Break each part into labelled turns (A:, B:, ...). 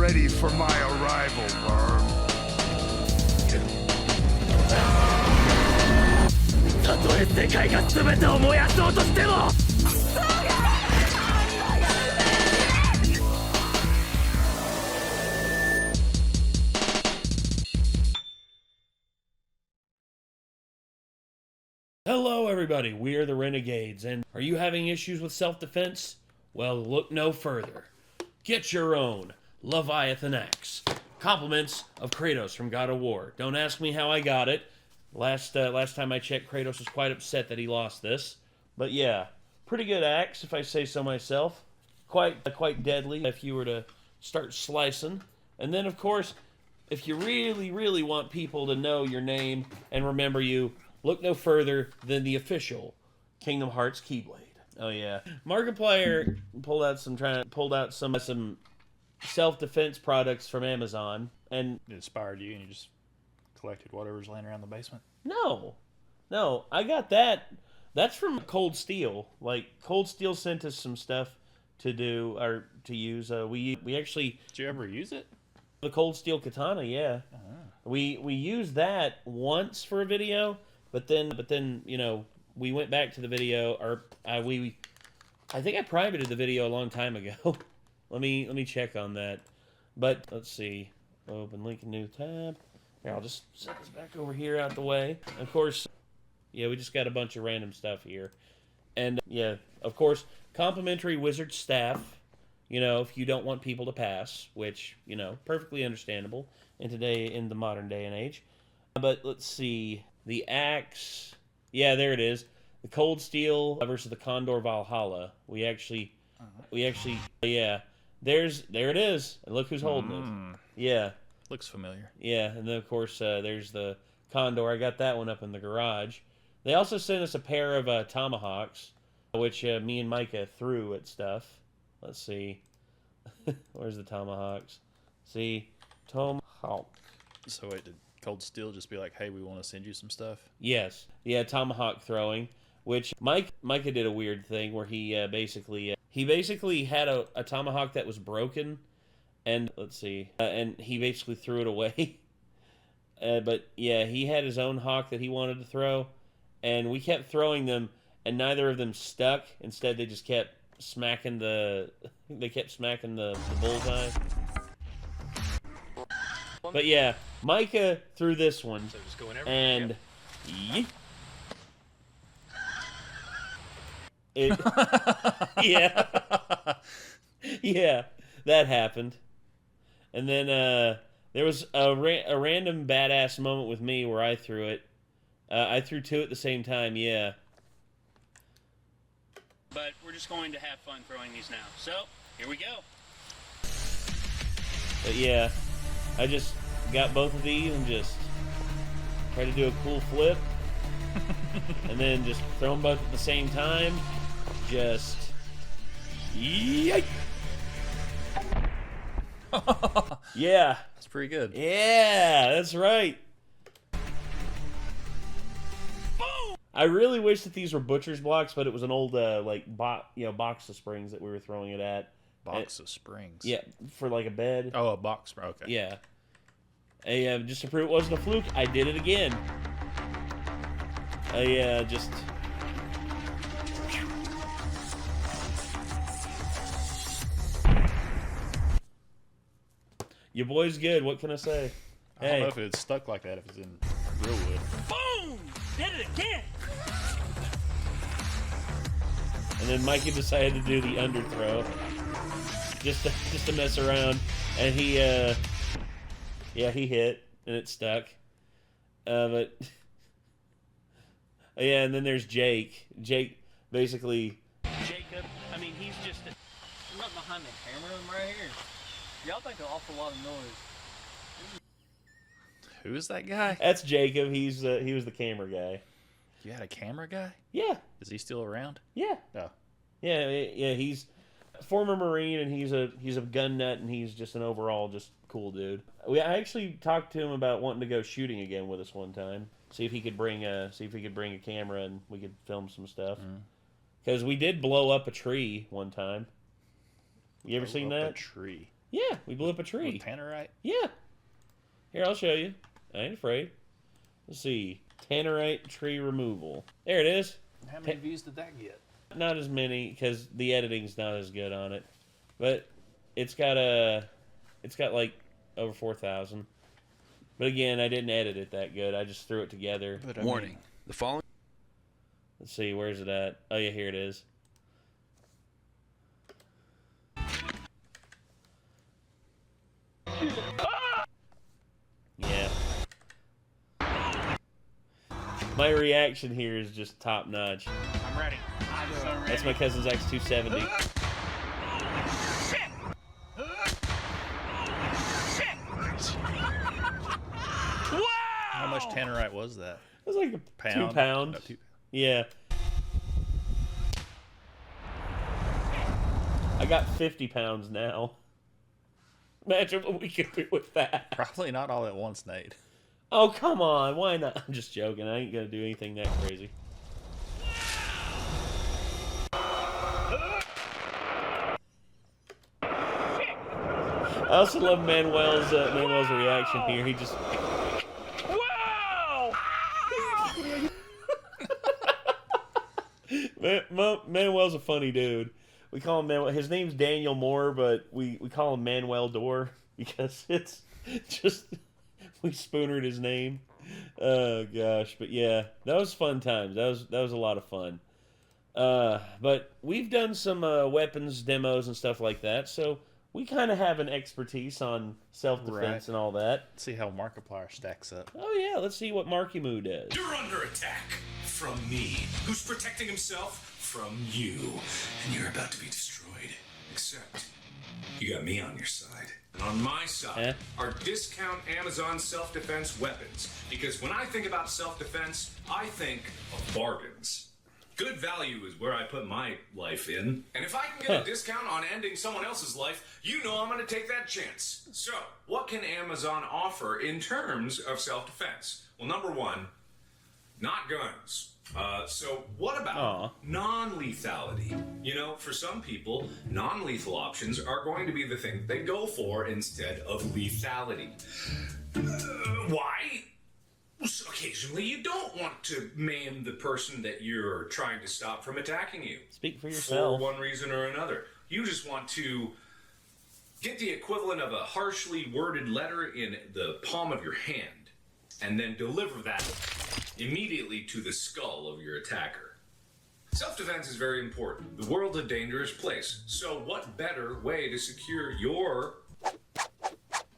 A: ready for my arrival, worm.
B: たとえ世界が全てを燃やそうとしても
C: Hello everybody, we are the Renegades, and are you having issues with self-defense? Well, look no further. Get your own Leviathan Axe. Compliments of Kratos from God of War. Don't ask me how I got it. Last time I checked, Kratos was quite upset that he lost this. But yeah, pretty good axe, if I say so myself. Quite deadly if you were to start slicing. And then, of course, if you really want people to know your name and remember you, look no further than the official Kingdom Hearts Keyblade. Oh yeah, Markiplier pulled out some self-defense products from Amazon, and
D: it inspired you, and you just collected whatever's laying around the basement.
C: No, I got that. That's from Cold Steel. Like Cold Steel sent us some stuff to do or to use. We actually.
D: Did you ever use it?
C: The Cold Steel katana, yeah. We used that once for a video. But then, you know, we went back to the video, or I think I privated the video a long time ago. let me check on that. But let's see, open link, new tab. Here, I'll just set this back over here out the way. Of course, yeah, we just got a bunch of random stuff here, and yeah, of course, complimentary wizard staff. You know, if you don't want people to pass, which you know, perfectly understandable in the modern day and age. But let's see. The axe, yeah, there it is. The Cold Steel versus the Condor Valhalla. We actually, yeah. There it is. And look who's holding it. Yeah.
D: Looks familiar.
C: Yeah, and then of course there's the Condor. I got that one up in the garage. They also sent us a pair of tomahawks, which me and Micah threw at stuff. Let's see. Where's the tomahawks? See, tomahawk.
D: So wait, did Cold Steel just be like, hey, we want to send you some stuff?
C: Yes. Yeah, tomahawk throwing, which Micah did a weird thing where he basically had a tomahawk that was broken, and let's see, and he basically threw it away. But yeah, he had his own hawk that he wanted to throw, and we kept throwing them, and neither of them stuck. Instead, they just kept smacking the bullseye. But yeah, Micah threw this one,
D: So just go in
C: and yeet. It, yeah, that happened. And then there was a random badass moment with me where I threw it. I threw two at the same time, yeah.
E: But we're just going to have fun throwing these now. So, here we go.
C: But yeah, I just got both of these and just tried to do a cool flip. And then just throw them both at the same time. Just... Yeet! Yeah.
D: That's pretty good.
C: Yeah, that's right.
E: Boom!
C: I really wish that these were butcher's blocks, but it was an old box of springs that we were throwing it at.
D: Box of springs.
C: Yeah, for like a bed.
D: Oh, a box. Okay.
C: Yeah. Just to prove it wasn't a fluke, I did it again. Just... Your boy's good, what can I say?
D: I don't know if it's stuck like that if it's in real wood.
E: Boom! Did it again!
C: And then Mikey decided to do the underthrow. Just to mess around. And he hit and it stuck. But yeah, and then there's Jake. Jake basically
E: Jacob, I mean, he's just... I'm not behind the camera, I'm right here. Y'all make an awful lot of noise.
D: Who is that guy?
C: That's Jacob. He was the camera guy.
D: You had a camera guy?
C: Yeah.
D: Is he still around?
C: Yeah.
D: Oh.
C: Yeah. He's a former Marine, and he's a gun nut, and he's just an overall just cool dude. I actually talked to him about wanting to go shooting again with us one time. See if he could bring a camera and we could film some stuff. Because we did blow up a tree one time. You ever seen that?
D: A tree.
C: Yeah, we blew up a tree.
D: With tannerite?
C: Yeah. Here, I'll show you. I ain't afraid. Let's see. Tannerite tree removal. There it is.
D: How many views did that get?
C: Not as many, because the editing's not as good on it. But it's got like over 4,000. But again, I didn't edit it that good. I just threw it together.
D: But
F: Warning. The following...
C: Let's see, where's it at? Oh yeah, here it is. Yeah. My reaction here is just top notch.
E: I'm ready. I'm so ready.
C: That's my cousin's X270.
D: How much tannerite was that?
C: It was like a
D: Pound?
C: 2 pounds.
D: Oh, 2
C: Yeah. I got 50 pounds now. Imagine what we could do with that.
D: Probably not all at once, Nate.
C: Oh, come on. Why not? I'm just joking. I ain't going to do anything that crazy. I also love Manuel's reaction here. He just...
E: Wow!
C: Manuel's a funny dude. We call him Manuel. His name's Daniel Moore, but we call him Manuel Door because it's just we spoonered his name. Oh gosh, but yeah, that was fun times. That was a lot of fun. But we've done some weapons demos and stuff like that, so we kind of have an expertise on self-defense
D: Right.
C: and all that.
D: Let's see how Markiplier stacks up.
C: Oh yeah, let's see what Marky Moo does.
G: You're under attack from me, who's protecting himself from you. And you're about to be destroyed. Except, you got me on your side. And on my side are discount Amazon self-defense weapons. Because when I think about self-defense, I think of bargains. Good value is where I put my life in. And if I can get a discount on ending someone else's life, you know I'm going to take that chance. So, what can Amazon offer in terms of self-defense? Well, number one, not guns. So what about non-lethality? You know, for some people, non-lethal options are going to be the thing they go for instead of lethality. Why? So occasionally you don't want to maim the person that you're trying to stop from attacking you.
C: Speak for yourself.
G: For one reason or another. You just want to get the equivalent of a harshly worded letter in the palm of your hand and then deliver that immediately to the skull of your attacker. Self-defense is very important. The world's a dangerous place. So what better way to secure your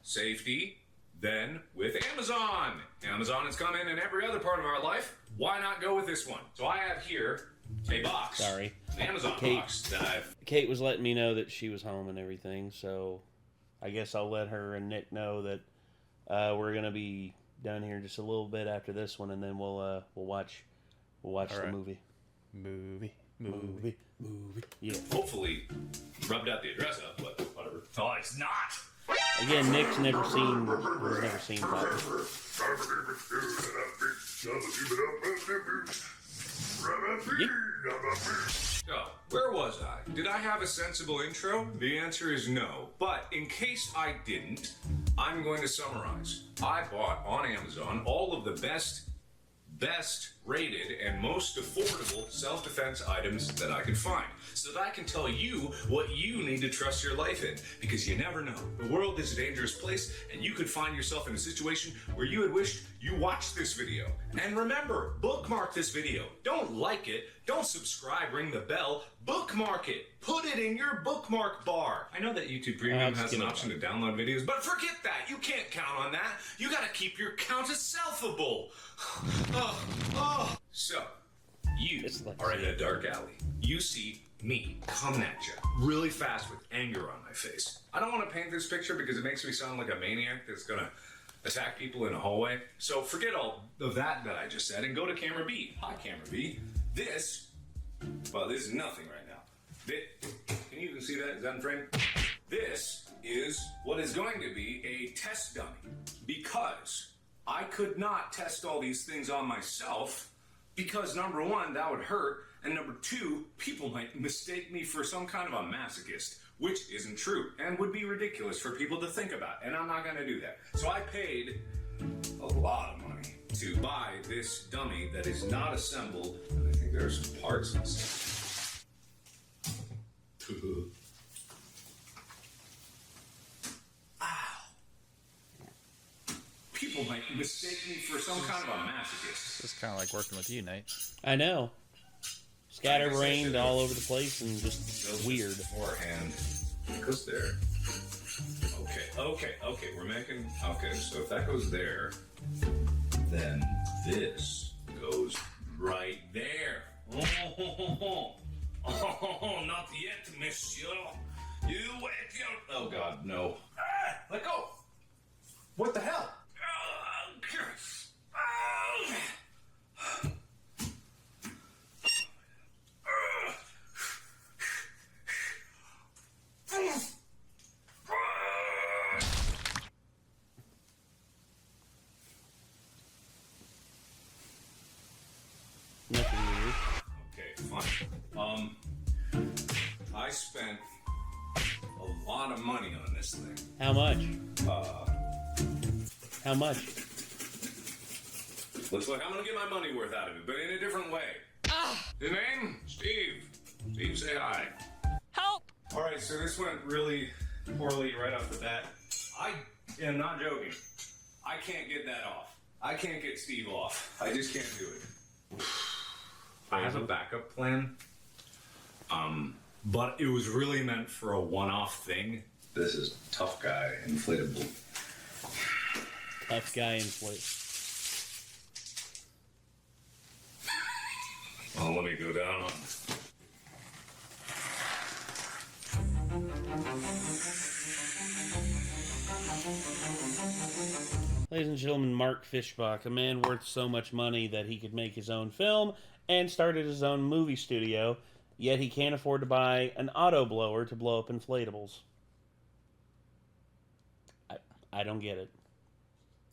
G: safety than with Amazon? Amazon has come in every other part of our life. Why not go with this one? So I have here a box.
C: Sorry.
G: An Amazon box that I've...
C: Kate was letting me know that she was home and everything, so I guess I'll let her and Nick know that we're gonna be down here just a little bit after this one, and then we'll watch the movie.
D: Movie.
C: Yeah.
G: hopefully rubbed out the address up, but whatever. Oh, it's not!
C: Again, Nick's never seen Papa.
G: Oh, where was I? Did I have a sensible intro? The answer is no. But in case I didn't, I'm going to summarize. I bought on Amazon all of the best rated and most affordable self-defense items that I could find, so that I can tell you what you need to trust your life in, because you never know. The world is a dangerous place, and you could find yourself in a situation where you had wished you watched this video. And remember, bookmark this video. Don't like it, don't subscribe, ring the bell, bookmark it. Put it in your bookmark bar. I know that YouTube Premium has an option to download videos, but forget that. You can't count on that. You gotta keep your count as selfable. So, you are in a dark alley. You see me coming at you really fast with anger on my face. I don't want to paint this picture because it makes me sound like a maniac that's gonna attack people in a hallway. So forget all of that I just said and go to camera B. Hi, camera B. This is nothing right now. Can you even see that? Is that in frame? This is what is going to be a test dummy, because I could not test all these things on myself, because number one, that would hurt, And number 2, people might mistake me for some kind of a masochist, which isn't true and would be ridiculous for people to think about, and I'm not going to do that. So I paid a lot of money to buy this dummy that is not assembled, and I think there's some parts and stuff. People might mistake me for some kind of a masochist.
D: It's kind of like working with you, Nate.
C: I know. Scatterbrained all over the place and just weird.
G: Beforehand, it goes there. Okay. We're making. Okay, so if that goes there, then this goes right there. Oh, not yet, monsieur. You wait your. Oh God, no. Let go. What the hell?
C: Nothing weird.
G: Okay, fine. I spent a lot of money on this thing.
C: How much? How much?
G: Looks like I'm gonna get my money worth out of it, but in a different way. His name? Steve. Steve, say hi.
B: Help!
G: Alright, so this went really poorly right off the bat. I am not joking. I can't get that off. I can't get Steve off. I just can't do it. I have a backup plan. But it was really meant for a one-off thing. This is tough guy inflatable.
C: Tough guy inflate.
G: Well, let me go down on.
C: Ladies and gentlemen, Mark Fishbach, a man worth so much money that he could make his own film and started his own movie studio, yet he can't afford to buy an auto blower to blow up inflatables. I don't get it.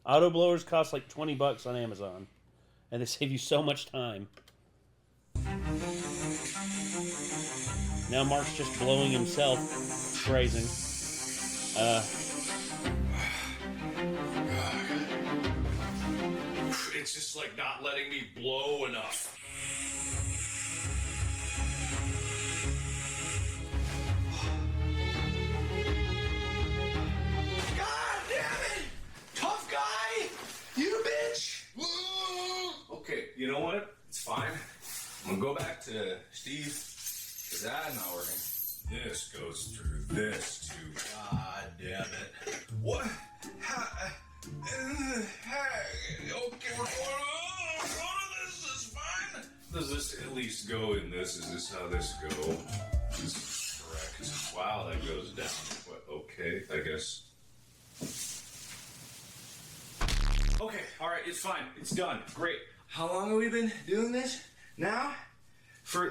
C: Auto blowers cost like $20 on Amazon, and they save you so much time. Now Mark's just blowing himself, grazing.
G: It's just like not letting me blow enough. God damn it! Tough guy! You bitch! Okay, you know what? It's fine. I'm gonna go back to Steve, because that's not working. This goes through this too. God damn it. What? Okay, we're going on. This is fine. Does this at least go in this? Is this how this go? This is correct. Wow, that goes down. What? Okay, I guess. Okay, alright, it's fine. It's done. Great. How long have we been doing this? Now?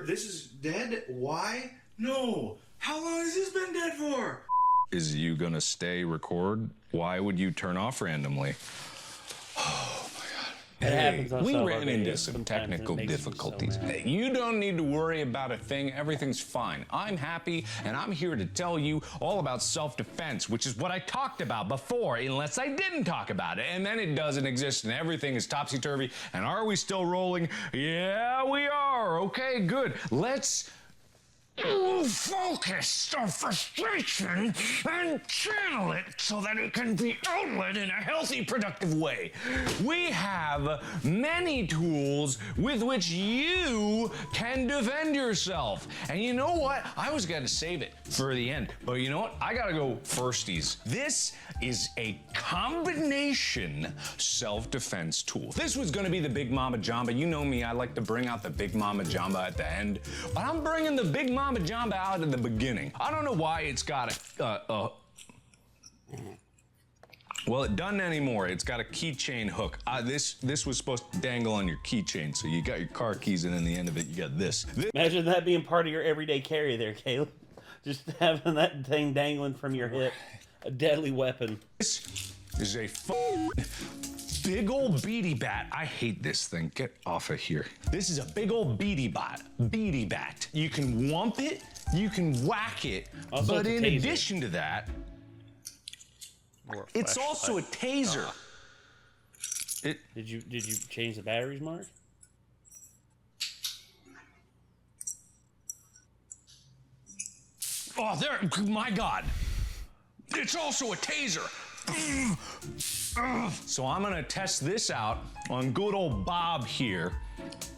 G: This is dead? Why? No. How long has this been dead for?
F: Is you gonna stay record? Why would you turn off randomly? Oh my God.
C: It happens on
F: we
C: some
F: ran
C: of our
F: into
C: videos
F: some
C: sometimes, and it
F: technical
C: makes me so
F: difficulties.
C: mad.
F: You don't need to worry about a thing. Everything's fine. I'm happy, and I'm here to tell you all about self-defense, which is what I talked about before, unless I didn't talk about it. And then it doesn't exist, and everything is topsy-turvy. And are we still rolling? Yeah, we are. Okay, good. Let's focus our frustration and channel it so that it can be outlet in a healthy, productive way. We have many tools with which you can defend yourself. And you know what? I was gonna save it for the end, but you know what? I gotta go firsties. This is a combination self-defense tool. This was gonna be the Big Mama Jamba. You know me, I like to bring out the Big Mama Jamba at the end, but I'm bringing the Big Mama Jamba out at the beginning. I don't know why it's got well, it doesn't anymore. It's got a keychain hook. This was supposed to dangle on your keychain, so you got your car keys, and in the end of it, you got this.
C: Imagine that being part of your everyday carry there, Caleb. Just having that thing dangling from your hip. A deadly weapon.
F: This is a big old beady bat. I hate this thing. Get off of here. This is a big old beady bat. Beady bat. You can whump it, you can whack it,
C: Also,
F: but
C: it's a
F: in
C: taser.
F: addition to that, it's also a taser.
C: Did you change the batteries, Mark?
F: Oh, there, my God. It's also a taser. So I'm gonna test this out on good old Bob here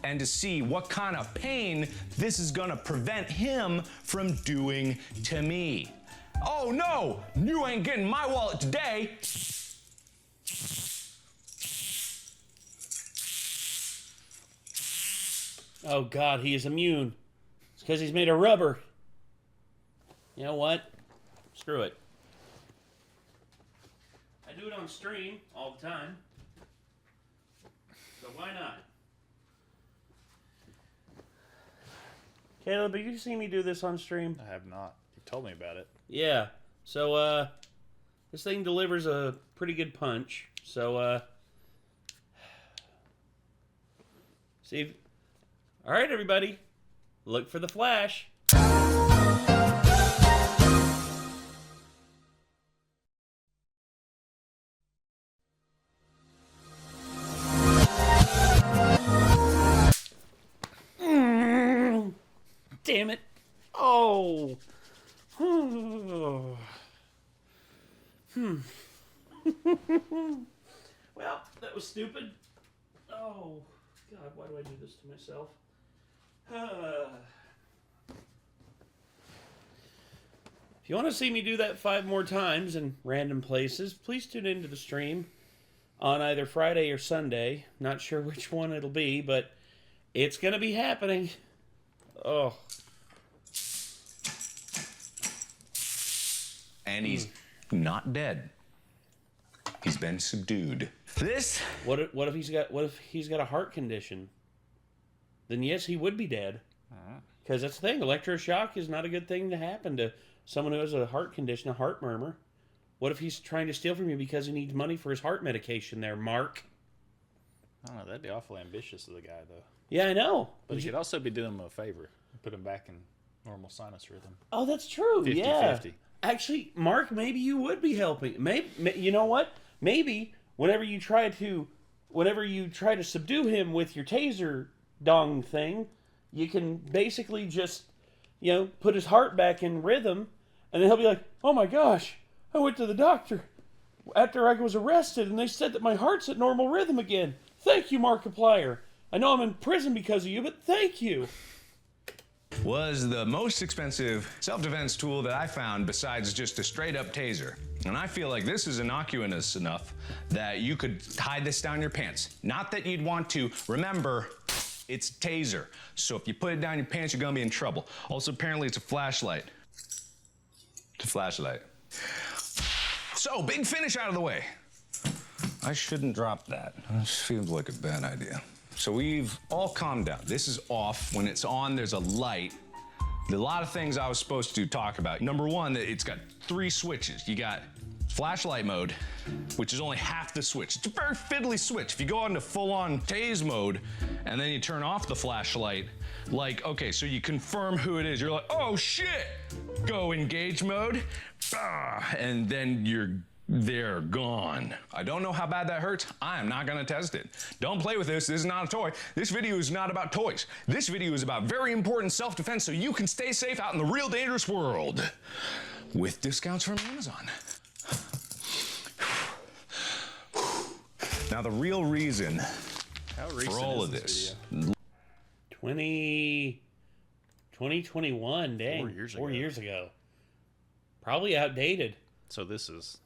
F: and to see what kind of pain this is gonna prevent him from doing to me. Oh no, you ain't getting my wallet today.
C: Oh God, he is immune. It's because he's made of rubber. You know what? Screw it. I do it on stream all the time. So why not? Caleb, have you seen me do this on stream?
D: I have not. You told me about it.
C: Yeah. So, this thing delivers a pretty good punch. So, see. All right, everybody. Look for the flash. Damn it. Oh. Well, that was stupid. Oh, God, why do I do this to myself? If you want to see me do that 5 more times in random places, please tune into the stream on either Friday or Sunday. Not sure which one it'll be, but it's going to be happening. Oh.
F: And he's not dead. He's been subdued. This?
C: What if he's got a heart condition? Then yes, he would be dead. Because that's the thing. Electroshock is not a good thing to happen to someone who has a heart condition, a heart murmur. What if he's trying to steal from you because he needs money for his heart medication there, Mark?
D: I don't know. That'd be awfully ambitious of the guy, though.
C: Yeah, I know.
D: But he could also be doing him a favor. Put him back in normal sinus rhythm.
C: Oh, that's true.
D: 50-50.
C: Yeah. Actually, Mark, maybe you would be helping. Maybe you know what? Maybe whenever you try to subdue him with your taser dong thing, you can basically just, put his heart back in rhythm, and then he'll be like, "Oh my gosh, I went to the doctor after I was arrested, and they said that my heart's at normal rhythm again. Thank you, Markiplier. I know I'm in prison because of you, but thank you."
F: Was the most expensive self-defense tool that I found besides just a straight-up taser. And I feel like this is innocuous enough that you could hide this down your pants. Not that you'd want to. Remember, it's a taser. So if you put it down your pants, you're gonna be in trouble. Also, apparently it's a flashlight. It's a flashlight. So, big finish out of the way. I shouldn't drop that. This feels like a bad idea. So we've all calmed down. This is off. When it's on, there's a light. There are a lot of things I was supposed to talk about. Number one, it's got 3 switches. You got flashlight mode, which is only half the switch. It's a very fiddly switch. If you go into full-on tase mode and then you turn off the flashlight, okay, so you confirm who it is. You're like, oh shit! Go engage mode, and then they're gone. I don't know how bad that hurts. I am not gonna test it. Don't play with this. This is not a toy. This video is not about toys. This video is about very important self-defense so you can stay safe out in the real dangerous world with discounts from Amazon. Now the real reason for all of this.
C: 2021, dang.
D: 4 years ago.
C: 4 years ago. Probably outdated.
D: So this is...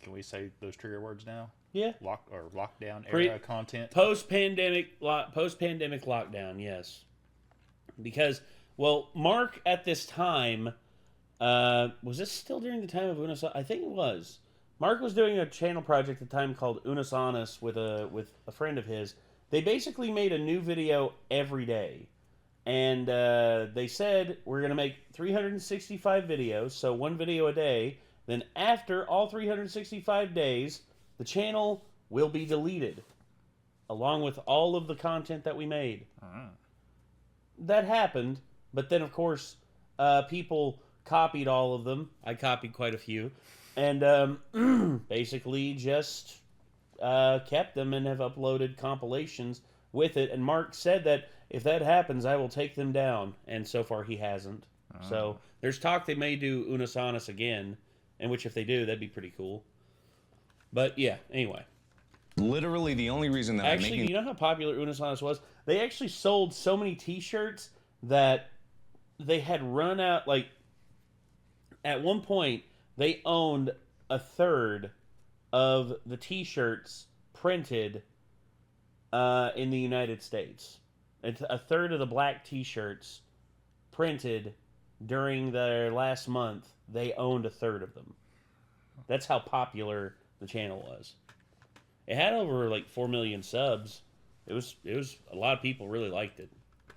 D: Can we say those trigger words now?
C: Yeah.
D: Lockdown era content?
C: Post-pandemic lockdown, yes. Because, Mark at this time, was this still during the time of Unisana? I think it was. Mark was doing a channel project at the time called Unisanas with a friend of his. They basically made a new video every day. And they said, we're going to make 365 videos, so 1 video a day. Then after all 365 days, the channel will be deleted, along with all of the content that we made. That happened, but then, of course, people copied all of them. I copied quite a few. And basically just kept them and have uploaded compilations with it. And Mark said that if that happens, I will take them down. And so far, he hasn't. So there's talk they may do Unasanas again, in which if they do, that'd be pretty cool. But yeah, anyway.
F: Literally the only reason that
C: actually,
F: I'm making...
C: you know how popular Unasanas was? They actually sold so many t-shirts that they had run out, like, at one point, they owned a third of the t-shirts printed in the United States. It's a third of the black t-shirts printed during their last month. They owned a third of them. That's how popular the channel was. It had over like 4 million subs. It was a lot of people really liked it.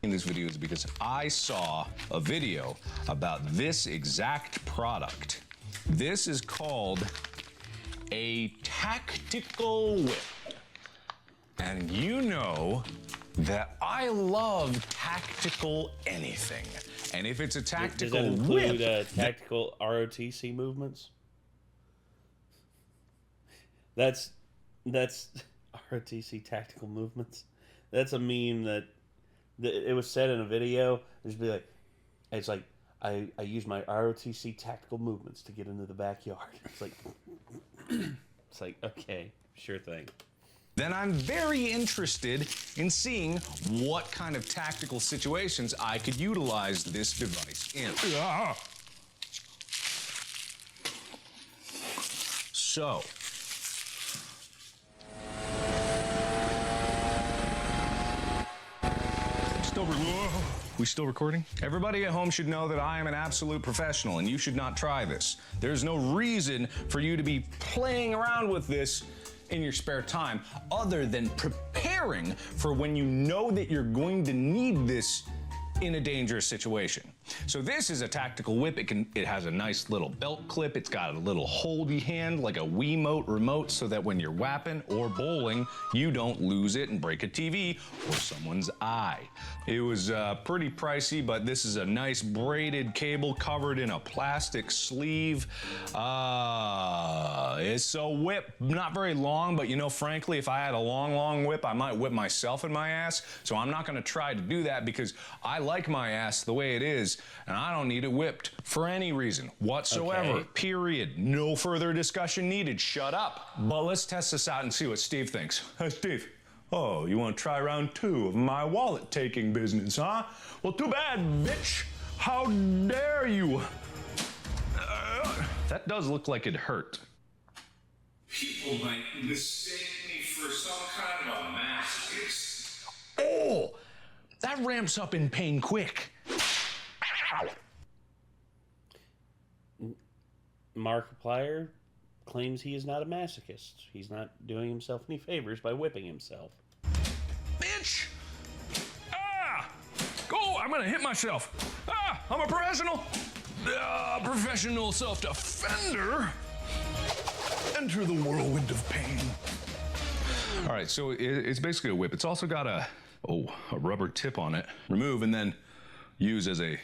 F: In this video is because I saw a video about this exact product. This is called a tactical whip. And you know that I love tactical anything. And if it's a tactical
C: Does that include
F: whip,
C: tactical ROTC movements? That's ROTC tactical movements. That's a meme that it was said in a video. Just be like, it's like I use my ROTC tactical movements to get into the backyard. It's like okay, sure thing.
F: then I'm very interested in seeing what kind of tactical situations I could utilize this device in. So, we still recording? Everybody at home should know that I am an absolute professional and you should not try this. There's no reason for you to be playing around with this in your spare time other than preparing for when you know that you're going to need this in a dangerous situation. So this is a tactical whip. It has a nice little belt clip. It's got a little holdy hand like a Wiimote remote so that when you're whapping or bowling, you don't lose it and break a TV or someone's eye. It was pretty pricey, but this is a nice braided cable covered in a plastic sleeve. It's a whip, not very long, but you know, frankly, if I had a long whip, I might whip myself in my ass. So I'm not gonna try to do that because I like my ass the way it is, and I don't need it whipped for any reason whatsoever,
C: Okay.
F: period. No further discussion needed, shut up. But let's test this out and see what Steve thinks. Hey, Steve. Oh, you want to try round 2 of my wallet-taking business, huh? Well, too bad, bitch. How dare you? That does look like it hurt.
G: People might mistake me for some kind of a masochist.
F: Oh, that ramps up in pain quick.
C: Markiplier claims he is not a masochist. He's not doing himself any favors by whipping himself.
F: Bitch! Ah! Go! I'm gonna hit myself. Ah! I'm a professional! Professional self-defender! Enter the whirlwind of pain. All right, so it's basically a whip. It's also got a rubber tip on it. Remove and then use as a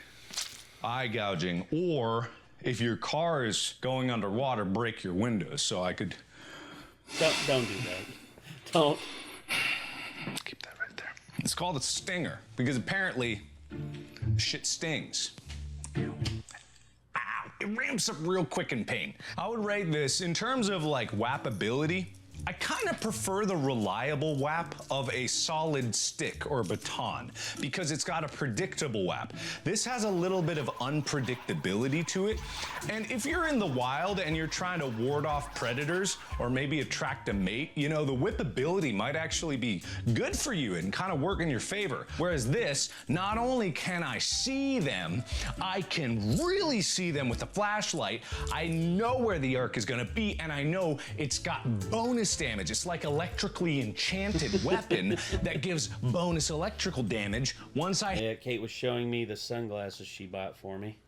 F: eye gouging, or if your car is going underwater, break your windows. So I could...
C: Don't do that. Don't.
F: Keep that right there. It's called a stinger because apparently shit stings. Ow, it ramps up real quick in pain. I would rate this in terms of like whappability. I kind of prefer the reliable whap of a solid stick or baton because it's got a predictable whap. This has a little bit of unpredictability to it. And if you're in the wild and you're trying to ward off predators or maybe attract a mate, you know, the whippability might actually be good for you and kind of work in your favor. Whereas this, not only can I see them, I can really see them with the flashlight. I know where the arc is gonna be and I know it's got bonus damage. It's like electrically enchanted weapon that gives bonus electrical damage once I...
C: Yeah, Kate was showing me the sunglasses she bought for me.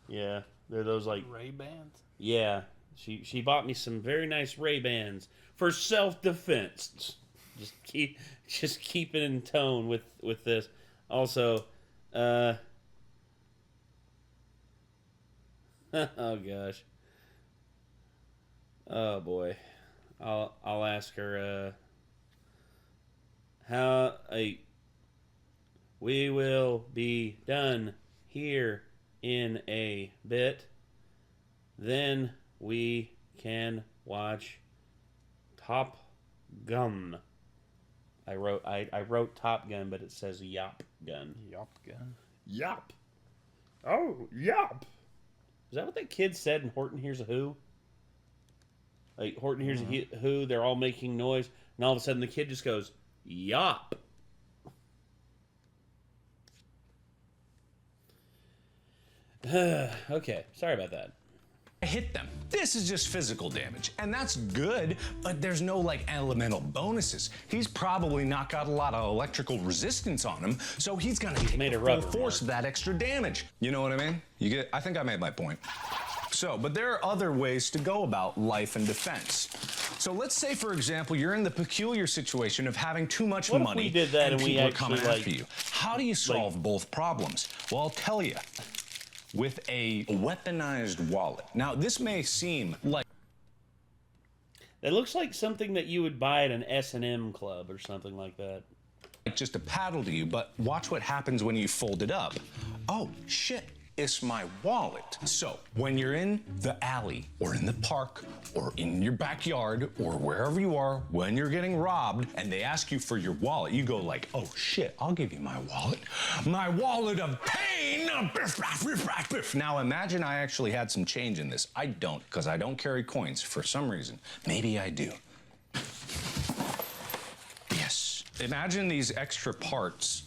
C: Yeah, they're those like...
D: Ray-Bans?
C: Yeah, She bought me some very nice Ray-Bans for self-defense. Just keep it in tone with this. Also, oh gosh. Oh boy. I'll ask her we will be done here in a bit. Then we can watch Top Gun. I wrote Top Gun, but it says Yop Gun.
D: Yop gun.
C: Yop. Oh, yop. Is that what that kid said in Horton Hears a Who? Like, Horton Hears a Who, they're all making noise, and all of a sudden the kid just goes, yop. Okay, sorry about that.
F: Hit them. This is just physical damage, and that's good, but there's no like elemental bonuses. He's probably not got a lot of electrical resistance on him, so he's gonna take
C: made
F: the
C: of
F: full
C: rubber,
F: force of that extra damage. You know what I mean? You get? I think I made my point. So, but there are other ways to go about life and defense. So let's say, for example, you're in the peculiar situation of having too much
C: What if
F: money
C: we did that and we
F: people are
C: actually,
F: coming
C: like-
F: after you. How do you solve both problems? Well, I'll tell you. With a weaponized wallet. Now, this may seem like
C: It looks like something that you would buy at an S&M club or something like that.
F: just a paddle to you, but watch what happens when you fold it up. Oh, shit. It's my wallet. So, when you're in the alley or in the park or in your backyard or wherever you are, when you're getting robbed and they ask you for your wallet, you go like, oh shit, I'll give you my wallet. My wallet of pain. Now imagine I actually had some change in this. I don't, because I don't carry coins for some reason. Maybe I do. Yes. Imagine these extra parts.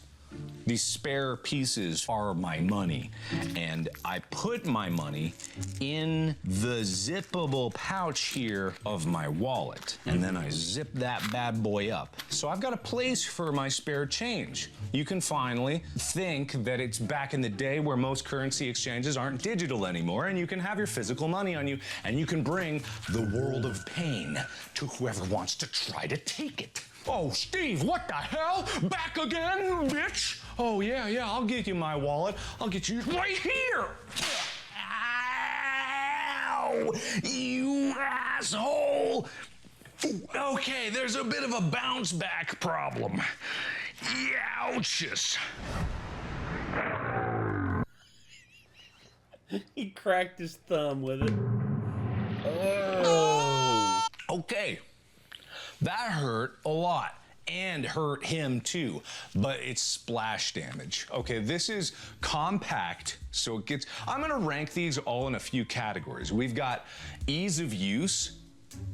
F: These spare pieces are my money, and I put my money in the zippable pouch here of my wallet, and then I zip that bad boy up. So I've got a place for my spare change. You can finally think that it's back in the day where most currency exchanges aren't digital anymore, and you can have your physical money on you, and you can bring the world of pain to whoever wants to try to take it. Oh, Steve, what the hell? Back again, bitch? Oh, yeah, I'll get you my wallet. I'll get you right here. Ow! You asshole! Okay, there's a bit of a bounce back problem. Ouches.
C: He cracked his thumb with it. Oh.
F: Okay. That hurt a lot and hurt him too, but it's splash damage. Okay, this is compact, so it gets, I'm gonna rank these all in a few categories. We've got ease of use,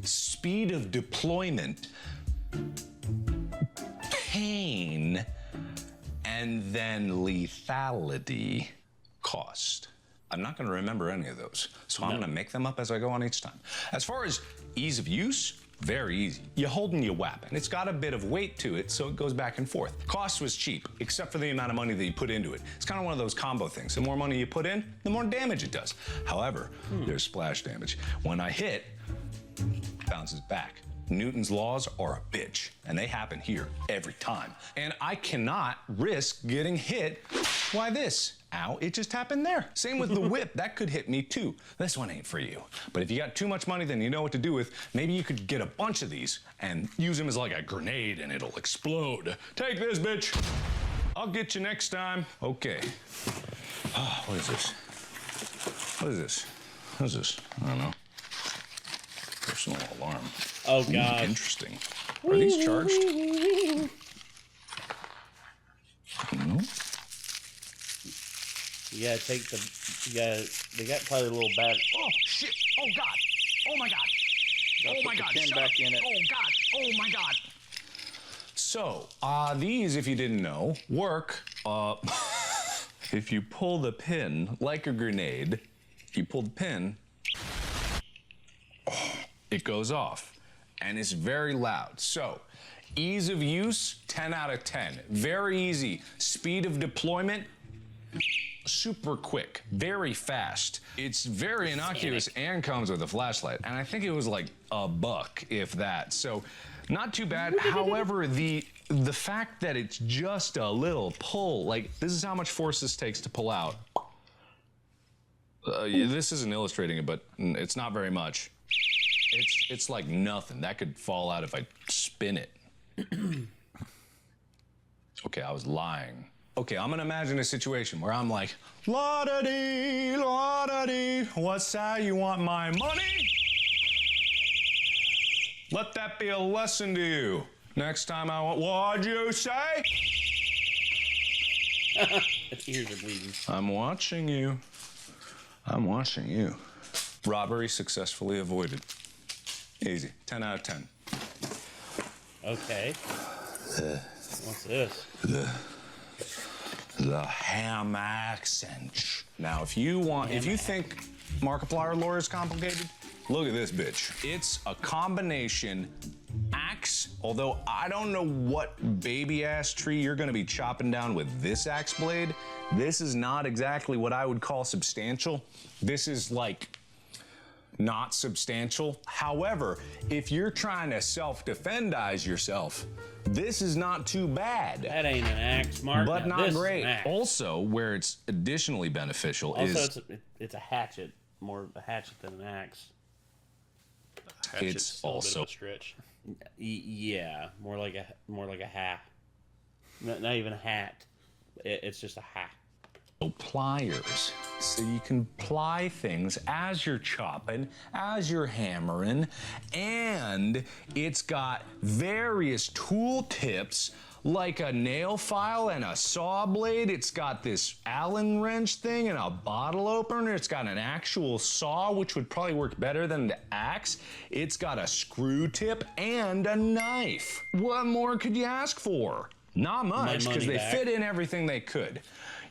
F: speed of deployment, pain, and then lethality cost. I'm not gonna remember any of those, so I'm gonna make them up as I go on each time. As far as ease of use, very easy. You hold and you whap, and it's got a bit of weight to it, so it goes back and forth. Cost was cheap, except for the amount of money that you put into it. It's kind of one of those combo things. The more money you put in, the more damage it does. However, there's splash damage. When I hit, it bounces back. Newton's laws are a bitch, and they happen here every time. And I cannot risk getting hit. Why this? Ow, it just happened there. Same with the whip, that could hit me too. This one ain't for you. But if you got too much money, then you know what to do with. Maybe you could get a bunch of these and use them as like a grenade and it'll explode. Take this, bitch. I'll get you next time. Okay. Oh, what is this? What is this? What is this? I don't know. Personal alarm.
C: Oh, God.
F: Interesting. Are these charged? No.
C: You gotta take they got probably a little bad.
F: Oh, shit. Oh, God. Oh, my God. Oh, my God.
D: Pin
F: Shut
D: back
F: up.
D: in it.
F: Oh, God. Oh, my God. So, these, if you didn't know, work. If you pull the pin like a grenade, if you pull the pin, it goes off. And it's very loud. So, ease of use, 10 out of 10. Very easy. Speed of deployment, super quick, very fast. It's very innocuous and comes with a flashlight. And I think it was like $1, if that. So not too bad. However, the fact that it's just a little pull, like this is how much force this takes to pull out. This isn't illustrating it, but it's not very much. It's like nothing. That could fall out if I spin it. Okay, I was lying. Okay, I'm gonna imagine a situation where I'm like, la-da-dee, la-da-dee, what's that? You want my money? Let that be a lesson to you. Next time I want, what'd you say?
C: His ears are bleeding.
F: I'm watching you. I'm watching you. Robbery successfully avoided. Easy, 10 out of 10.
C: Okay. What's this?
F: The ham accent. Now, if you think Markiplier lore is complicated, look at this bitch. It's a combination axe, although I don't know what baby-ass tree you're gonna be chopping down with this axe blade. This is not exactly what I would call substantial. This is like not substantial. However, if you're trying to self-defendize yourself, this is not too bad.
C: That ain't an axe, Mark.
F: But
C: now,
F: not
C: this is
F: great.
C: an axe.
F: Also, where it's additionally beneficial
C: Also, it's a hatchet. More of a hatchet than an axe.
D: Hatchet's
F: It's
D: still a bit
F: also-
D: of a stretch.
C: Yeah, more like a hat. Not even a hat. It's just a hat.
F: pliers, so you can ply things as you're chopping, as you're hammering, and it's got various tool tips like a nail file and a saw blade. It's got this Allen wrench thing and a bottle opener. It's got an actual saw, which would probably work better than the axe. It's got a screw tip and a knife. What more could you ask for? Not much, because they fit in everything they could.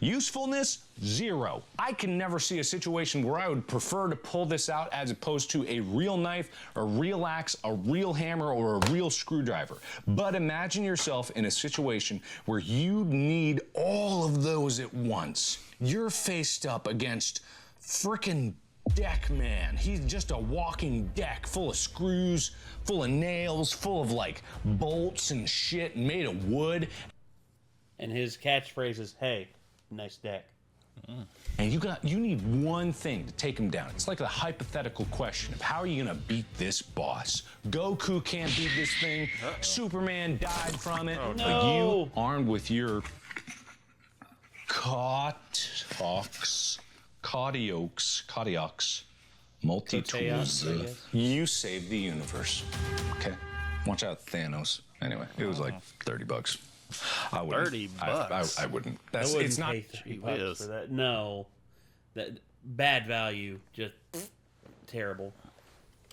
F: Usefulness, 0. I can never see a situation where I would prefer to pull this out as opposed to a real knife, a real axe, a real hammer, or a real screwdriver. But imagine yourself in a situation where you need all of those at once. You're faced up against frickin' Deck Man. He's just a walking deck full of screws, full of nails, full of like bolts and shit made of wood.
C: And his catchphrase is, "Hey, nice deck."
F: And you need one thing to take him down. It's like a hypothetical question of how are you gonna beat this boss? Goku can't beat this thing. Superman died from it. But you, armed with your Caudiox multi-tools, you saved the universe. Okay? Watch out, Thanos. Anyway, it was like $30. I wouldn't.
D: $30.
F: I wouldn't.
C: I wouldn't
F: It's not.
C: pay $30 for that. No, that bad value, just terrible.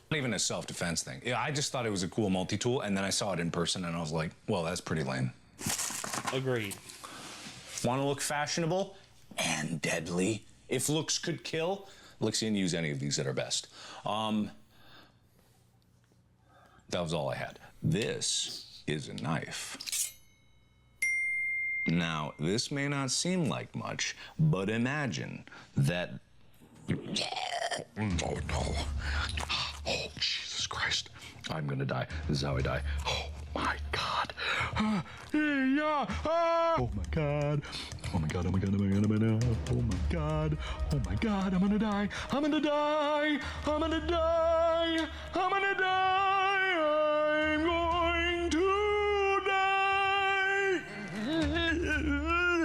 F: Not even a self-defense thing. Yeah, I just thought it was a cool multi-tool, and then I saw it in person, and I was like, well, that's pretty lame.
C: Agreed.
F: Want to look fashionable and deadly? If looks could kill, Lixian use any of these at our best. That was all I had. This is a knife. Now, this may not seem like much, but imagine that... Oh, no. Oh, Jesus Christ. I'm gonna die. This is how I die. Oh, my God. Oh, my God. Oh, my God, oh, my God, oh, my God, oh, my God. Oh, my God. Oh, my God, I'm gonna die. I'm gonna die. I'm gonna die. I'm gonna die. I'm going to die.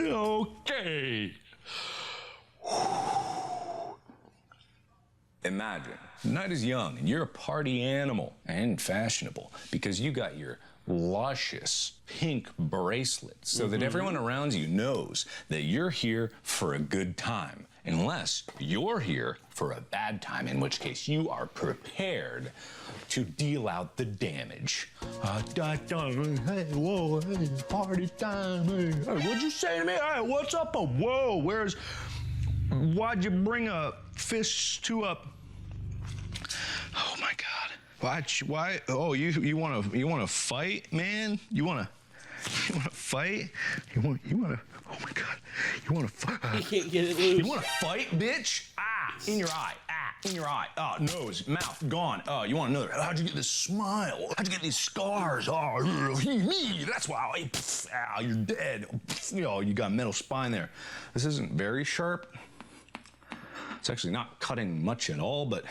F: Okay. Imagine, the night is young and you're a party animal and fashionable because you got your luscious pink bracelet so that everyone around you knows that you're here for a good time. Unless you're here for a bad time, in which case you are prepared to deal out the damage. Hey, whoa, hey, it's party time. Hey, what'd you say to me? Hey, what's up? Whoa, why'd you bring a fist to a... Oh my God. Why? Oh, you wanna fight, man? You wanna fight? You wanna, oh my God. You want to
C: He can't get it loose.
F: You want to fight, bitch? Ah, in your eye. Ah, in your eye. Oh, nose, mouth, gone. Oh, you want another? How'd you get this smile? How'd you get these scars? Oh, me. That's why. You're dead. You got a metal spine there. This isn't very sharp. It's actually not cutting much at all, but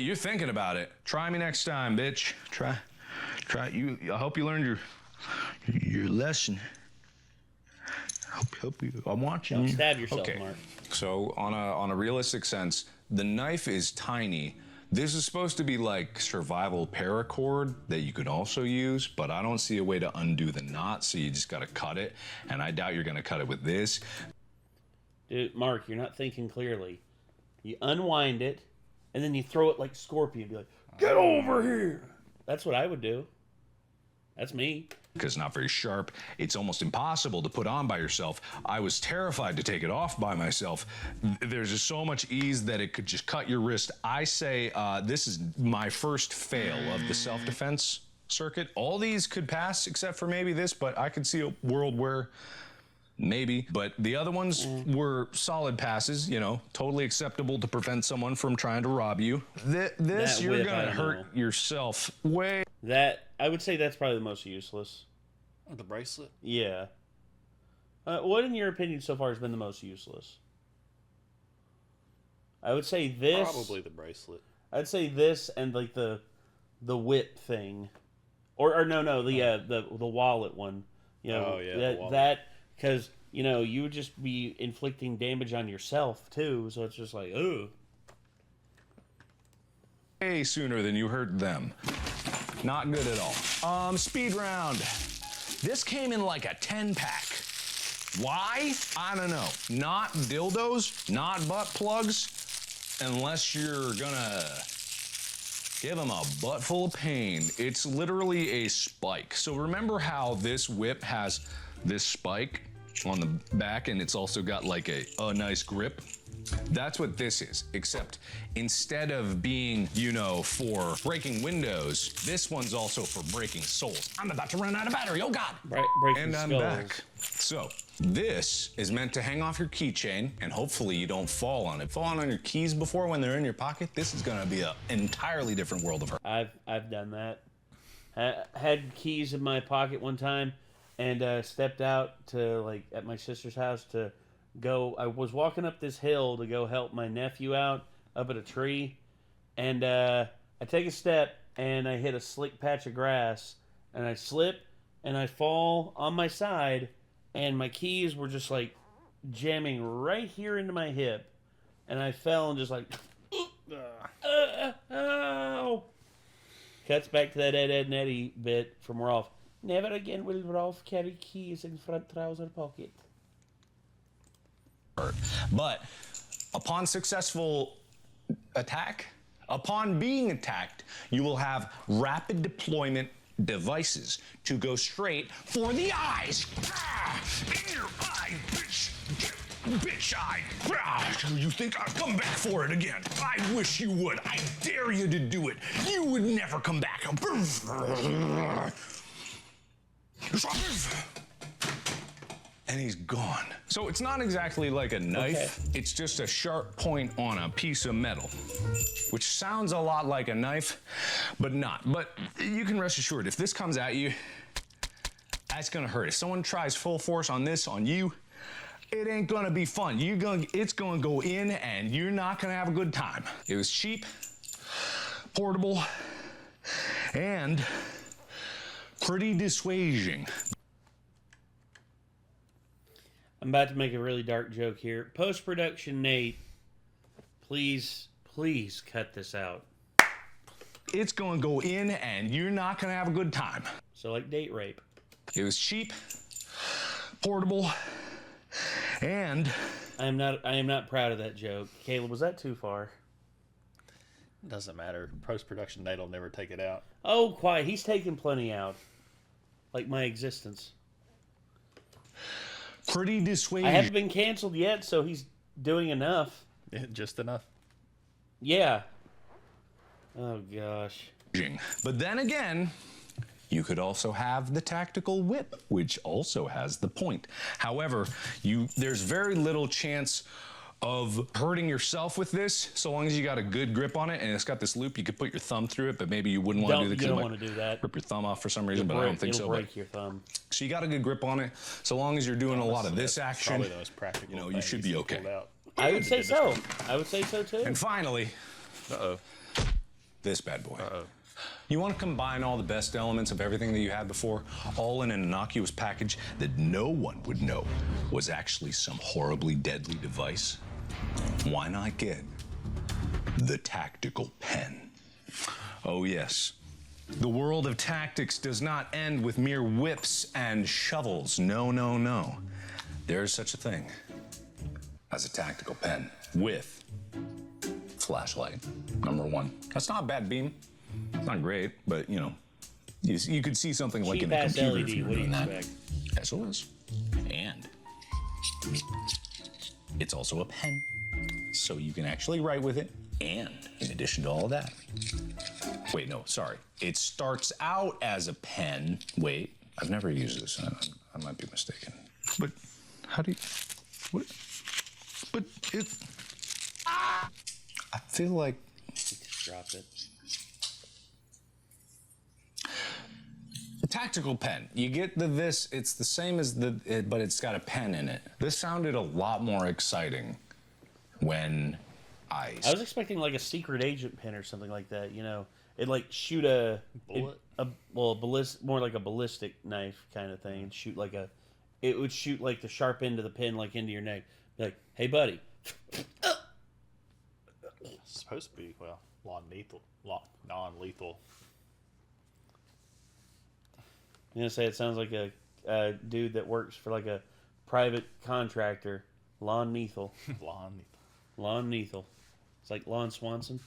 F: you're thinking about it. Try me next time, bitch. Try. You. I hope you learned your lesson. Hope you. I'm watching.
C: Don't stab yourself,
F: okay.
C: Mark.
F: So on a realistic sense, the knife is tiny. This is supposed to be like survival paracord that you could also use, but I don't see a way to undo the knot, so you just gotta cut it. And I doubt you're gonna cut it with this.
C: Dude, Mark, you're not thinking clearly. You unwind it, and then you throw it like Scorpion. Be like, get over here. That's what I would do. That's me.
F: Because it's not very sharp. It's almost impossible to put on by yourself. I was terrified to take it off by myself. There's just so much ease that it could just cut your wrist. I say this is my first fail of the self-defense circuit. All these could pass except for maybe this, but I could see a world where maybe. But the other ones were solid passes, totally acceptable to prevent someone from trying to rob you. This you're going to hurt yourself way.
C: I would say that's probably the most useless.
D: The bracelet?
C: Yeah. What, in your opinion, so far has been the most useless? I would say this.
D: Probably the bracelet.
C: I'd say this and like the whip thing, or no, the wallet one.
D: Oh yeah, the wallet.
C: That because you would just be inflicting damage on yourself too. So it's just like, ooh.
F: Way sooner than you hurt them. Not good at all. Speed round. This came in like a 10-pack. Why? I don't know. Not dildos, not butt plugs, unless you're gonna give them a butt full of pain. It's literally a spike. So remember how this whip has this spike on the back and it's also got like a nice grip? That's what this is, except instead of being, for breaking windows, this one's also for breaking souls. I'm about to run out of battery, oh God!
C: Breaking
F: and I'm
C: skulls.
F: back. So, this is meant to hang off your keychain, and hopefully you don't fall on it. Falling on your keys before when they're in your pocket, this is gonna be an entirely different world of hurt.
C: I've done that. Had keys in my pocket one time, and stepped out to at my sister's house to go. I was walking up this hill to go help my nephew out up at a tree, and I take a step and I hit a slick patch of grass and I slip and I fall on my side and my keys were just like jamming right here into my hip and I fell and just like oh. Cuts back to that Ed and Eddie bit from Rolf. Never again will Rolf carry keys in front trouser pocket.
F: But upon successful attack, upon being attacked, you will have rapid deployment devices to go straight for the eyes. In your eye, bitch. Bitch eye. You think I'll come back for it again? I wish you would. I dare you to do it. You would never come back. And he's gone. So it's not exactly like a knife. Okay. It's just a sharp point on a piece of metal, which sounds a lot like a knife, but not. But you can rest assured, if this comes at you, that's gonna hurt. If someone tries full force on this on you, it ain't gonna be fun. It's gonna go in and you're not gonna have a good time. It was cheap, portable, and pretty dissuading.
C: I'm about to make a really dark joke here. Post-production Nate, please cut this out.
F: It's gonna go in and you're not gonna have a good time.
C: So like date rape.
F: It was cheap, portable, and
C: I am not proud of that joke. Caleb, was that too far?
D: Doesn't matter. Post-production Nate will never take it out.
C: Oh, quiet. He's taken plenty out. Like my existence.
F: Pretty dissuading.
C: I haven't been canceled yet, so he's doing enough.
D: Yeah, just enough.
C: Yeah. Oh, gosh.
F: But then again, You could also have the tactical whip, which also has the point. However, there's very little chance of hurting yourself with this, so long as you got a good grip on it, and it's got this loop. You could put your thumb through it, but maybe you wouldn't want to do that.
C: You don't want to do that.
F: Rip your thumb off for some reason, but I don't think so.
C: It'll break your thumb.
F: So you got a good grip on it. So long as you're doing a lot of this action,
D: Probably the most practical.
F: you know, you should be okay.
C: I would say so. I would say so too.
F: And finally, this bad boy. You want to combine all the best elements of everything that you had before, all in an innocuous package that no one would know was actually some horribly deadly device? Why not get the tactical pen? Oh yes, the world of tactics does not end with mere whips and shovels. No, no, no. There's such a thing as a tactical pen with flashlight, #1. That's not a bad beam. It's not great, but you know, you could see something like in a computer if you were doing that. Yes, it is. And it's also a pen, so you can actually write with it. And in addition to all of that, wait, no, sorry. It starts out as a pen. Wait, I've never used this. I might be mistaken. But how do you? What? But it. I feel like.
C: Just drop it.
F: A tactical pen. You get this. It's the same as but it's got a pen in it. This sounded a lot more exciting when I
C: was expecting like a secret agent pen or something like that. You know, it like shoot a
D: bullet.
C: More like a ballistic knife kind of thing. It would shoot like the sharp end of the pen like into your neck. Be like, hey buddy.
D: It's supposed to be non-lethal.
C: I'm gonna say it sounds like a dude that works for like a private contractor. Lon Neethel. Lon Neethel. It's like Lon Swanson.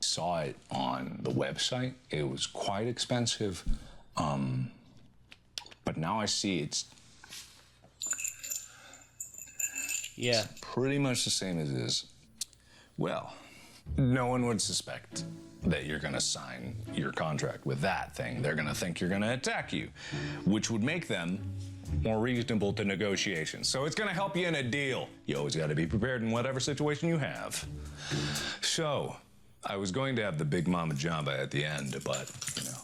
F: Saw it on the website. It was quite expensive. But now I see it's pretty much the same as it is. Well, no one would suspect that you're gonna sign your contract with that thing. They're gonna think you're gonna attack you, which would make them more reasonable to negotiations. So it's gonna help you in a deal. You always gotta be prepared in whatever situation you have. So, I was going to have the Big Mama Jamba at the end, but, you know,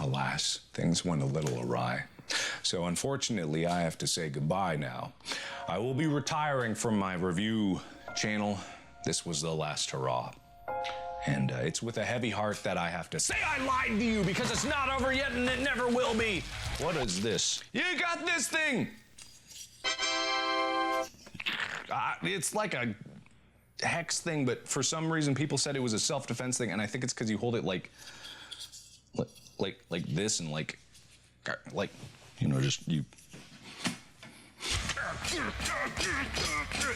F: alas, things went a little awry. So unfortunately, I have to say goodbye now. I will be retiring from my review channel. This was the last hurrah. And it's with a heavy heart that I have to say I lied to you because it's not over yet and it never will be. What is this? You got this thing! It's like a hex thing, but for some reason people said it was a self-defense thing, and I think it's because you hold it like this and like, you know, just you.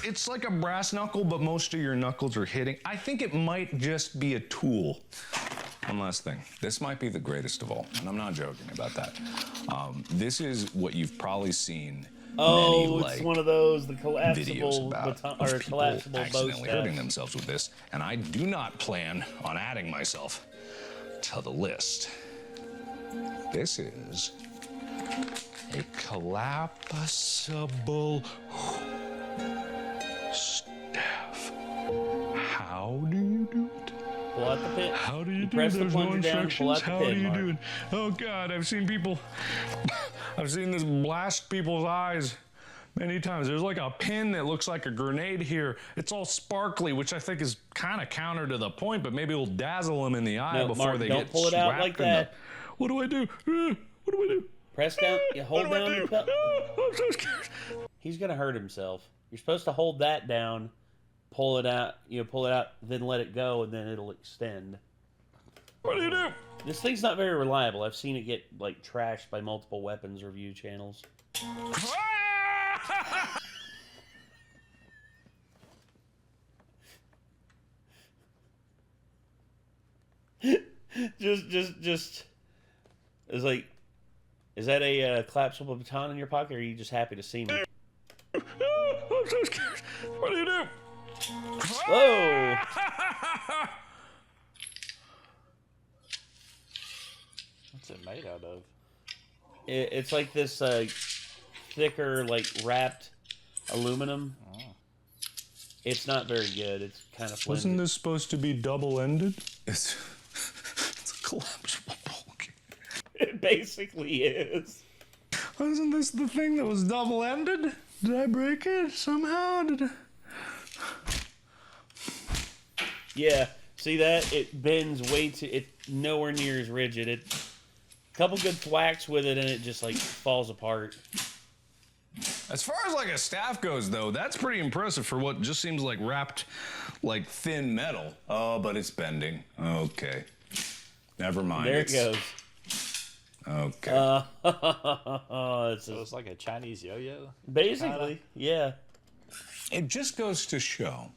F: It's like a brass knuckle, but most of your knuckles are hitting. I think it might just be a tool. One last thing. This might be the greatest of all, and I'm not joking about that. This is what you've probably seen.
C: Oh,
F: many,
C: it's one of those, the
F: videos
C: collapsible
F: about
C: or
F: people
C: collapsible bow
F: accidentally hurting
C: staff.
F: themselves with this, and I do not plan on adding myself to the list. This is a collapsible staff. How do you do it?
C: Pull out the pin.
F: How do you do
C: press
F: it?
C: the
F: There's no
C: plunger down, pull
F: instructions.
C: out the
F: How
C: pin,
F: do you
C: Mark.
F: do it? Oh God, I've seen people. I've seen this blast people's eyes many times. There's like a pin that looks like a grenade here. It's all sparkly, which I think is kind of counter to the point, but maybe it'll dazzle them in the eye
C: No,
F: before
C: Mark,
F: they
C: don't
F: get
C: pull it out
F: swapped
C: like
F: in
C: that.
F: What do I do? What do I do?
C: Press down. You hold
F: What do I
C: down
F: do?
C: the pill.
F: I'm so scared.
C: He's gonna hurt himself. You're supposed to hold that down, pull it out. You know, pull it out, then let it go, and then it'll extend.
F: What do you do?
C: This thing's not very reliable. I've seen it get like trashed by multiple weapons review channels. just. It's like, is that a collapsible baton in your pocket, or are you just happy to see me?
F: I'm so scared. What do you do?
C: Whoa!
D: What's it made out of?
C: It's like this thicker, like wrapped aluminum.
D: Oh.
C: It's not very good. It's kind of flimsy.
F: Wasn't this supposed to be double-ended? It's a collapsible bulk.
C: It basically is.
F: Wasn't this the thing that was double-ended? Did I break it somehow?
C: Yeah. See that? It bends way too. It's nowhere near as rigid. It couple good thwacks with it, and it just like falls apart.
F: As far as like a staff goes, though, that's pretty impressive for what just seems like wrapped, like thin metal. Oh, but it's bending. Okay. Never mind.
C: There it goes.
F: Okay.
D: So it's like a Chinese yo-yo?
C: Basically, yeah.
F: It just goes to show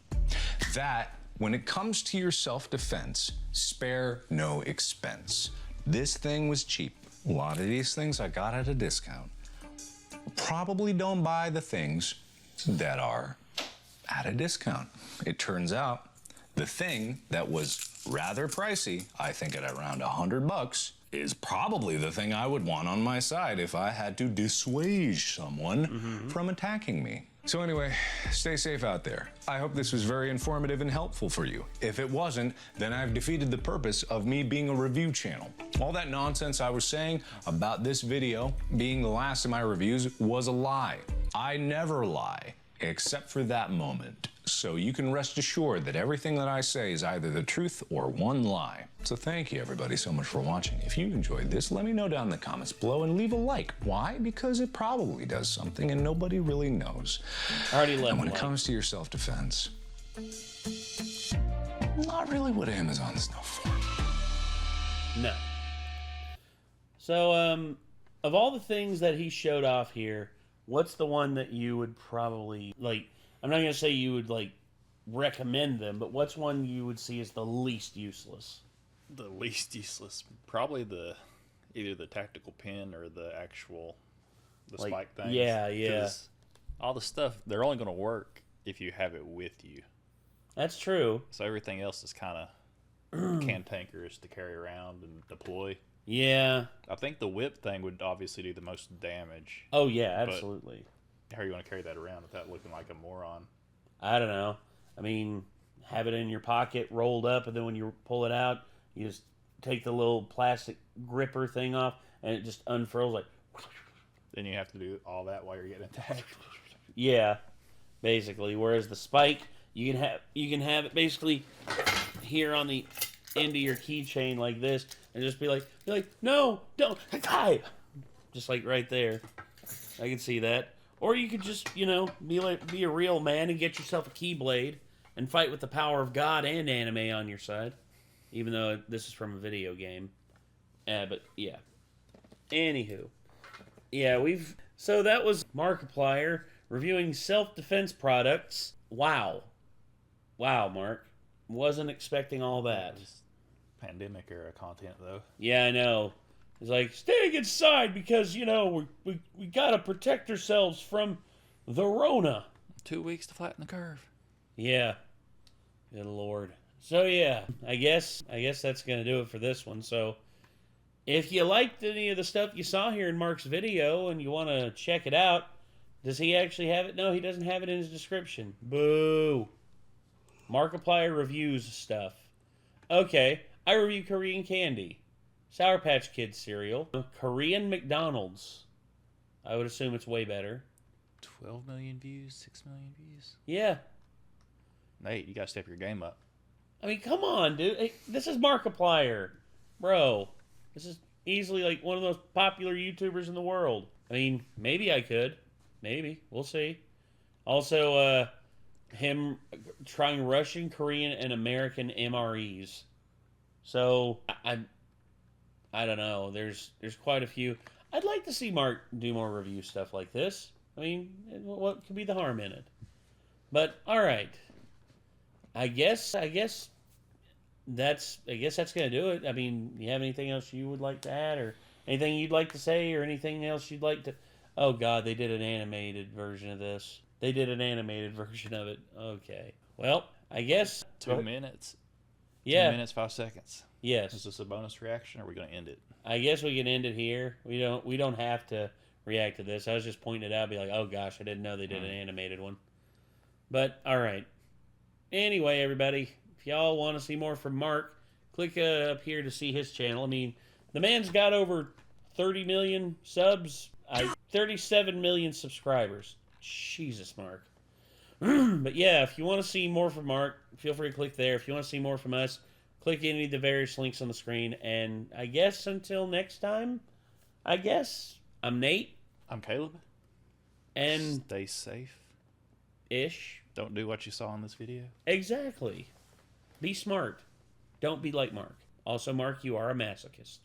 F: that when it comes to your self-defense, spare no expense. This thing was cheap. A lot of these things I got at a discount. Probably don't buy the things that are at a discount. It turns out the thing that was rather pricey, I think at around $100, is probably the thing I would want on my side if I had to dissuade someone from attacking me. So anyway, stay safe out there. I hope this was very informative and helpful for you. If it wasn't, then I've defeated the purpose of me being a review channel. All that nonsense I was saying about this video being the last of my reviews was a lie. I never lie, except for that moment. So you can rest assured that everything that I say is either the truth or one lie. So thank you everybody so much for watching. If you enjoyed this, let me know down in the comments below and leave a like. Why? Because it probably does something and nobody really knows.
C: I already left.
F: And when it comes to your self-defense, not really what Amazon's known for.
C: No. So, of all the things that he showed off here, what's the one that you would probably, like, I'm not going to say you would, like, recommend them, but what's one you would see as the least useless?
D: The least useless? Probably either the tactical pin or the actual,
C: Like,
D: spike things.
C: yeah.
D: 'Cause all the stuff, they're only going to work if you have it with you.
C: That's true.
D: So everything else is kind of cantankerous to carry around and deploy.
C: Yeah.
D: I think the whip thing would obviously do the most damage.
C: Oh, yeah, absolutely.
D: How are you going to carry that around without looking like a moron?
C: I don't know. I mean, have it in your pocket, rolled up, and then when you pull it out, you just take the little plastic gripper thing off, and it just unfurls like...
D: Then you have to do all that while you're getting attacked.
C: Yeah, basically. Whereas the spike, you can have it basically here on the end of your keychain like this, and just be like, no, don't, die, just like right there. I can see that. Or you could just, be a real man and get yourself a keyblade and fight with the power of God and anime on your side, even though this is from a video game. But yeah. Anywho, yeah, so that was Markiplier reviewing self-defense products. Wow, Mark, wasn't expecting all that.
D: Pandemic era content though.
C: Yeah, I know. It's like, staying inside because, we gotta protect ourselves from the Rona.
D: 2 weeks to flatten the curve.
C: Yeah. Good Lord. So, yeah, I guess that's gonna do it for this one. So, if you liked any of the stuff you saw here in Mark's video and you want to check it out, does he actually have it? No, he doesn't have it in his description. Boo. Markiplier reviews stuff. Okay, I review Korean candy. Sour Patch Kids cereal. Korean McDonald's. I would assume it's way better.
D: 12 million views, 6 million views.
C: Yeah.
D: Nate, you gotta step your game up.
C: I mean, come on, dude. Hey, this is Markiplier. Bro. This is easily like one of the most popular YouTubers in the world. I mean, maybe I could. Maybe. We'll see. Also, him trying Russian, Korean, and American MREs. So, I don't know. There's quite a few. I'd like to see Mark do more review stuff like this. I mean, what could be the harm in it? But all right. I guess that's gonna do it. I mean, you have anything else you would like to add, or anything you'd like to say, or anything else you'd like to? Oh God, they did an animated version of this. They did an animated version of it. Okay. Well, I guess
D: 2 minutes.
C: Yeah.
D: 2 minutes, 5 seconds.
C: Yes.
D: Is this a bonus reaction, or are we going to end it?
C: I guess we can end it here. We don't have to react to this. I was just pointing it out, be like, oh gosh, I didn't know they did an animated one. But all right. Anyway, everybody, if y'all want to see more from Mark, click up here to see his channel. I mean, the man's got over 30 million subs. 37 million subscribers. Jesus, Mark. But yeah, if you want to see more from Mark, feel free to click there. If you want to see more from us, click any of the various links on the screen. And I guess until next time, I'm Nate.
D: I'm Caleb.
C: And
D: stay safe.
C: Ish.
D: Don't do what you saw in this video.
C: Exactly. Be smart. Don't be like Mark. Also, Mark, you are a masochist.